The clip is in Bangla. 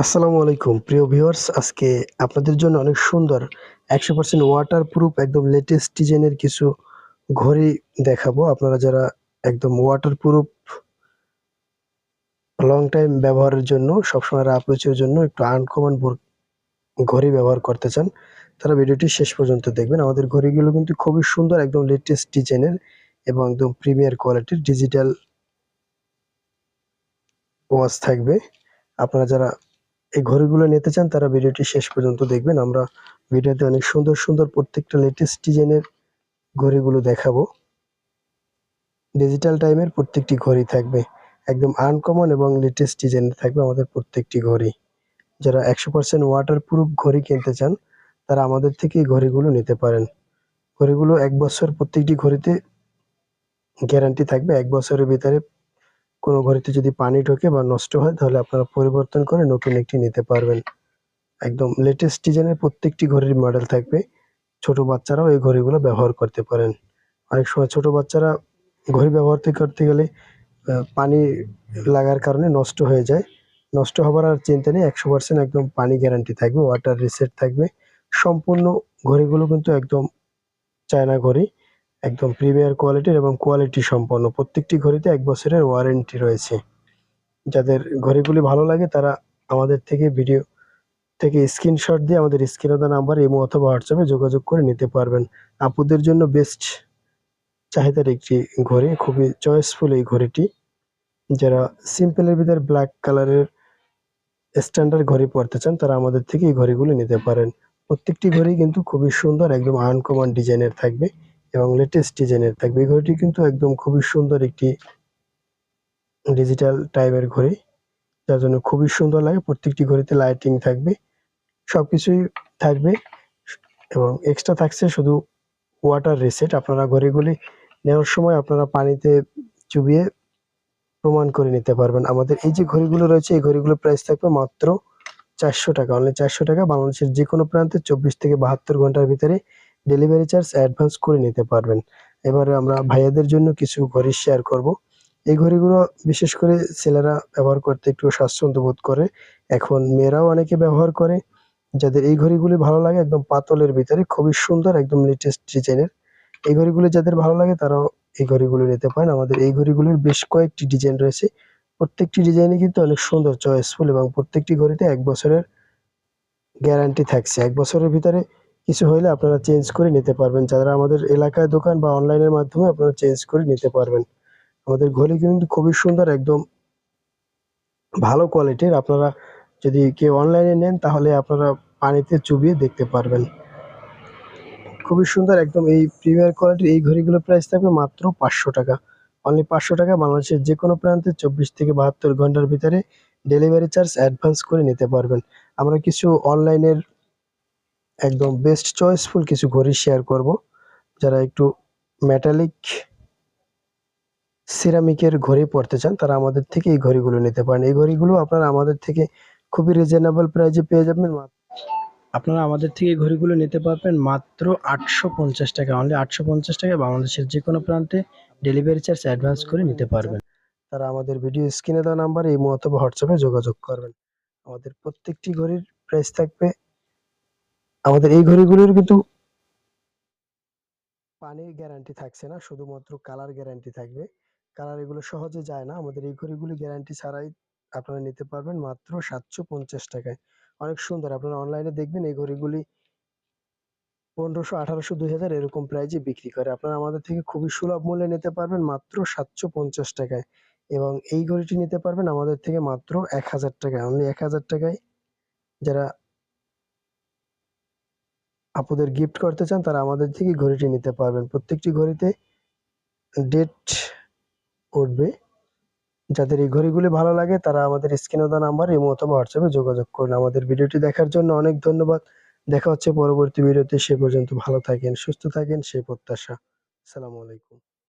আসসালামু আলাইকুম প্রিয় ভিউয়ার্স, আজকে আপনাদের জন্য অনেক সুন্দর 100% ওয়াটারপ্রুফ একদম লেটেস্ট ডিজাইনের কিছু ঘড়ি দেখাবো। আপনারা যারা একদম ওয়াটারপ্রুফ লং টাইম ব্যবহারের জন্য সবসময় রাফ ইউজের জন্য একটু আনকমন ঘড়ি ব্যবহার করতে চান, তারা ভিডিওটি শেষ পর্যন্ত দেখবেন। আমাদের ঘড়িগুলো কিন্তু খুবই সুন্দর, একদম লেটেস্ট ডিজাইনের এবং একদম প্রিমিয়ার কোয়ালিটির ডিজিটাল ওয়াচ থাকবে। আপনারা যারা এই ঘড়িগুলো নিতে চান তারা ভিডিওটি শেষ পর্যন্ত দেখবেন। আমরা ভিডিওতে অনেক সুন্দর সুন্দর প্রত্যেকটা লেটেস্ট ডিজাইনের ঘড়িগুলো দেখাবো। ডিজিটাল টাইমের প্রত্যেকটি ঘড়ি থাকবে একদম আনকমন এবং লেটেস্ট ডিজাইনের থাকবে আমাদের প্রত্যেকটি ঘড়ি। যারা 100% ওয়াটারপ্রুফ ঘড়ি কিনতে চান তারা আমাদের থেকে এই ঘড়িগুলো নিতে পারেন। ঘড়িগুলো 1 বছর প্রত্যেকটি ঘড়িতে গ্যারান্টি থাকবে। 1 বছরের ভিতরে কোনো ঘড়িতে যদি পানি ঢোকে বা নষ্ট হয় তাহলে আপনারা পরিবর্তন করে নতুন একটি নিতে পারবেন। একদম লেটেস্ট ডিজাইনের প্রত্যেকটি ঘড়ির মডেল থাকবে। ছোট বাচ্চারাও এই ঘড়িগুলো ব্যবহার করতে পারেন। অনেক সময় ছোট বাচ্চারা ঘড়ি ব্যবহার করতে গেলে পানি লাগার কারণে নষ্ট হয়ে যায়। নষ্ট হবার আর চিন্তা নেই। 100% একদম পানি গ্যারান্টি থাকবে, ওয়াটার রিসেট থাকবে। সম্পূর্ণ ঘড়িগুলো কিন্তু একদম চায়না ঘড়ি, একদম প্রিমিয়ার কোয়ালিটির এবং কোয়ালিটি সম্পন্ন। প্রত্যেকটি ঘড়িতে 1 বছরের ওয়ারেন্টি রয়েছে। যাদের ঘড়িগুলি ভালো লাগে তারা আমাদের থেকে ভিডিও থেকে স্ক্রিনশট দিয়ে আমাদের স্ক্রিনে দেওয়া নাম্বার ইমো অথবা হোয়াটসঅ্যাপে যোগাযোগ করে নিতে পারবেন। আপুদের জন্য বেস্ট চাহিদার একটি ঘড়ি, খুবই চয়েসফুল এই ঘড়িটি। যারা সিম্পলের ভিতরে ব্ল্যাক কালারের স্ট্যান্ডার্ড ঘড়ি পরতে চান তারা আমাদের থেকে এই ঘড়িগুলো নিতে পারেন। প্রত্যেকটি ঘড়ি কিন্তু খুবই সুন্দর, একদম আনকমন ডিজাইনের থাকবে এবং লেটেস্ট ডিজাইনের থাকবে। এই ঘড়িটি কিন্তু একদম খুবই সুন্দর একটি ডিজিটাল টাইপের ঘড়ি, যার জন্য খুবই সুন্দর লাগে। প্রত্যেকটি ঘড়িতে লাইটিং থাকবে, সবকিছুই থাকবে এবং এক্সট্রা থাকছে শুধু ওয়াটার রিসেট। আপনারা ঘড়িগুলি নেওয়ার সময় আপনারা পানিতে চুবিয়ে প্রমাণ করে নিতে পারবেন। আমাদের এই যে ঘড়িগুলো রয়েছে এই ঘড়িগুলোর প্রাইস থাকবে মাত্র 400 টাকা, অনলি 400 টাকা। বাংলাদেশের যেকোনো প্রান্তে 24 থেকে 72 ঘন্টার ভিতরে ডেলিভারি চার্জ অ্যাডভান্স করে নিতে পারবেন। এবারে আমরা ভাইয়াদের জন্য কিছু ঘড়ি শেয়ার করব। এই ঘড়িগুলো বিশেষ করে ছেলেরা ব্যবহার করতে একটু স্বাচ্ছন্দ্য বোধ করে, এখন মেয়েরাও অনেকে ব্যবহার করে। যাদের এই ঘড়িগুলি ভালো লাগে একদম পাতলের ভিতরে খুবই সুন্দর, একদম লেটেস্ট ডিজাইনের এই ঘড়িগুলি যাদের ভালো লাগে তারাও এই ঘড়িগুলো নিতে পারেন। আমাদের এই ঘড়িগুলির বেশ কয়েকটি ডিজাইন রয়েছে। প্রত্যেকটি ডিজাইনই কিন্তু অনেক সুন্দর, চয়েসফুল এবং প্রত্যেকটি ঘড়িতে 1 বছরের গ্যারান্টি থাকছে। 1 বছরের ভিতরে কিছু হইলে আপনারা চেঞ্জ করে নিতে পারবেন। যারা আমাদের এলাকায় দোকান বা অনলাইনের মাধ্যমে আপনারা চেঞ্জ করে নিতে পারবেন। আমাদের ঘড়ি কিন্তু খুবই সুন্দর, একদম ভালো কোয়ালিটির। আপনারা যদি কেউ অনলাইনে নেন তাহলে আপনারা পানিতে চুবিয়ে দেখতে পারবেন। খুবই সুন্দর একদম এই প্রিমিয়ার কোয়ালিটির এই ঘড়িগুলোর প্রাইস থাকবে মাত্র 500 টাকা, অনলি 500 টাকা। বাংলাদেশের যেকোনো প্রান্তে 24 থেকে 72 ঘন্টার ভিতরে ডেলিভারি চার্জ অ্যাডভান্স করে নিতে পারবেন। আমরা কিছু অনলাইনের একদম বেস্ট চয়েসফুল কিছু ঘড়ি শেয়ার করব। যারা একটু মেটালিক সিরামিকের ঘড়ি পরতে চান তারা আমাদের থেকে এই ঘড়িগুলো নিতে পারেন। এই ঘড়িগুলো আপনারা আমাদের থেকে খুবই রিজনেবল প্রাইসে পেয়ে যাবেন। আপনারা আমাদের থেকে এই ঘড়িগুলো নিতে পারবেন মাত্র 850 টাকা, অনলি 850 টাকায় বাংলাদেশের যেকোনো প্রান্তে ডেলিভারি চার্জ অ্যাডভান্স করে নিতে পারবেন। তারা আমাদের ভিডিও স্ক্রিনে দেওয়া নাম্বারে ইমো অথবা হোয়াটসঅ্যাপে যোগাযোগ করবেন। আমাদের প্রত্যেকটি ঘড়ির প্রাইস থাকবে, আমাদের এই ঘড়িগুলোর কিন্তু পানির গ্যারান্টি থাকছে না, শুধুমাত্র কালার গ্যারান্টি থাকবে। কালার এগুলো সহজে যায় না। আমাদের এই ঘড়িগুলি গ্যারান্টি ছাড়াই আপনারা নিতে পারবেন মাত্র 750 টাকায়। অনেক সুন্দর, আপনারা অনলাইনে দেখবেন এই ঘড়িগুলি 1500, 1800, 2000 এরকম প্রাইজে বিক্রি করে। আপনারা আমাদের থেকে খুবই সুলভ মূল্যে নিতে পারবেন মাত্র 750 টাকায় এবং এই ঘড়িটি নিতে পারবেন আমাদের থেকে মাত্র 1000 টাকায়, অনলি 1000 টাকায়। যারা আপুদের গিফট করতে চান তারা আমাদের থেকে ঘড়িটি নিতে পারবেন। প্রত্যেকটি ঘড়িতে ডেট উঠবে। যাদের এই ঘড়িগুলি ভালো লাগে তারা আমাদের স্ক্রিনে দেওয়া নাম্বার ইমো অথবা হোয়াটসঅ্যাপে যোগাযোগ করুন। আমাদের ভিডিওটি দেখার জন্য অনেক ধন্যবাদ। দেখা হচ্ছে পরবর্তী ভিডিওতে। সে পর্যন্ত ভালো থাকেন, সুস্থ থাকেন সেই প্রত্যাশা। আসসালামু আলাইকুম।